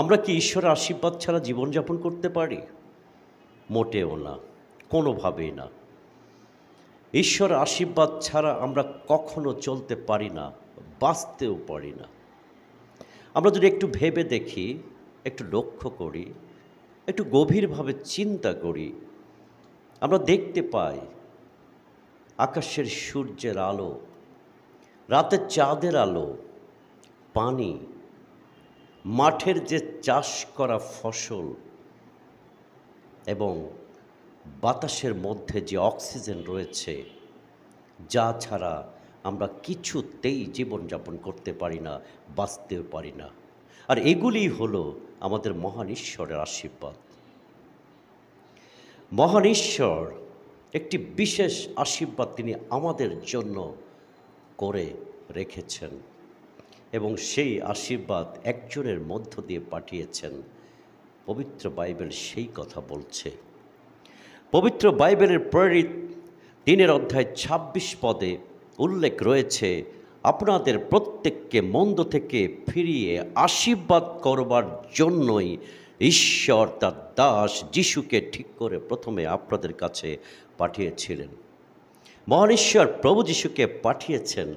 আমরা কি ঈশ্বরের আশীর্বাদ ছাড়া জীবনযাপন করতে পারি? মোটেও না, কোনোভাবেই না। ঈশ্বরের আশীর্বাদ ছাড়া আমরা কখনো চলতে পারি না, বাঁচতেও পারি না। আমরা যদি একটু ভেবে দেখি, একটু লক্ষ্য করি, একটু গভীরভাবে চিন্তা করি, আমরা দেখতে পাই আকাশের সূর্যের আলো, রাতের চাঁদের আলো, পানি, মাঠের যে চাষ করা ফসল এবং বাতাসের মধ্যে যে অক্সিজেন রয়েছে, যা ছাড়া আমরা কিছুতেই জীবনযাপন করতে পারি না, বাঁচতেও পারি না। আর এগুলিই হলো আমাদের মহান ঈশ্বরের আশীর্বাদ। মহান ঈশ্বর একটি বিশেষ আশীর্বাদ তিনি আমাদের জন্য করে রেখেছেন এবং সেই আশীর্বাদ একজনের মধ্য দিয়ে পাঠিয়েছেন। পবিত্র বাইবেল সেই কথা বলছে। পবিত্র বাইবেলের প্রেরিত 3 অধ্যায় 26 পদে উল্লেখ রয়েছে, আপনাদের প্রত্যেককে মন্দ থেকে ফিরিয়ে আশীর্বাদ করবার জন্যই ঈশ্বর তার দাস যিশুকে ঠিক করে প্রথমে আপনাদের কাছে পাঠিয়েছিলেন। মহান ঈশ্বর প্রভু যিশুকে পাঠিয়েছেন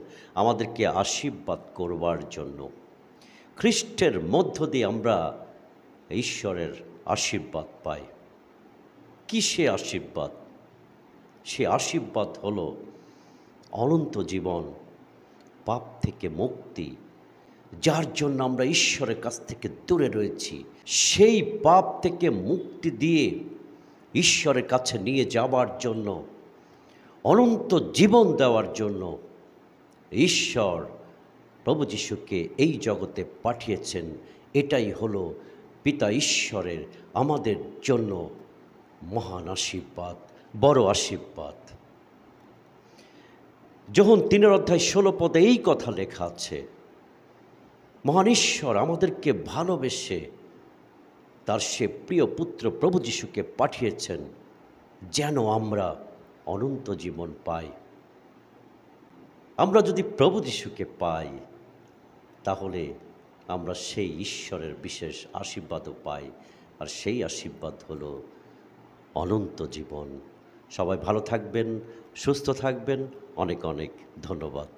আমাদেরকে আশীর্বাদ করবার জন্য। খ্রিস্টের মধ্য দিয়ে আমরা ঈশ্বরের আশীর্বাদ পাই। কি সে আশীর্বাদ? সে আশীর্বাদ হলো অনন্ত জীবন, পাপ থেকে মুক্তি, যার জন্য আমরা ঈশ্বরের কাছ থেকে দূরে রয়েছি। সেই পাপ থেকে মুক্তি দিয়ে ঈশ্বরের কাছে নিয়ে যাবার জন্য, অনন্ত জীবন দেওয়ার জন্য ঈশ্বর প্রভু যিশুকে এই জগতে পাঠিয়েছেন। এটাই হলো পিতা ঈশ্বরের আমাদের জন্য মহান আশীর্বাদ, বড় আশীর্বাদ। যোহন 3 অধ্যায় 16 পদে এই কথা লেখা আছে, মহান ঈশ্বর আমাদেরকে ভালোবেসে তার সে প্রিয় পুত্র প্রভু যিশুকে পাঠিয়েছেন যেন আমরা অনন্ত জীবন পাই। আমরা যদি প্রভু যিশুকে পাই, তাহলে আমরা সেই ঈশ্বরের বিশেষ আশীর্বাদও পাই, আর সেই আশীর্বাদ হলো অনন্ত জীবন। সবাই ভালো থাকবেন, সুস্থ থাকবেন। অনেক অনেক ধন্যবাদ।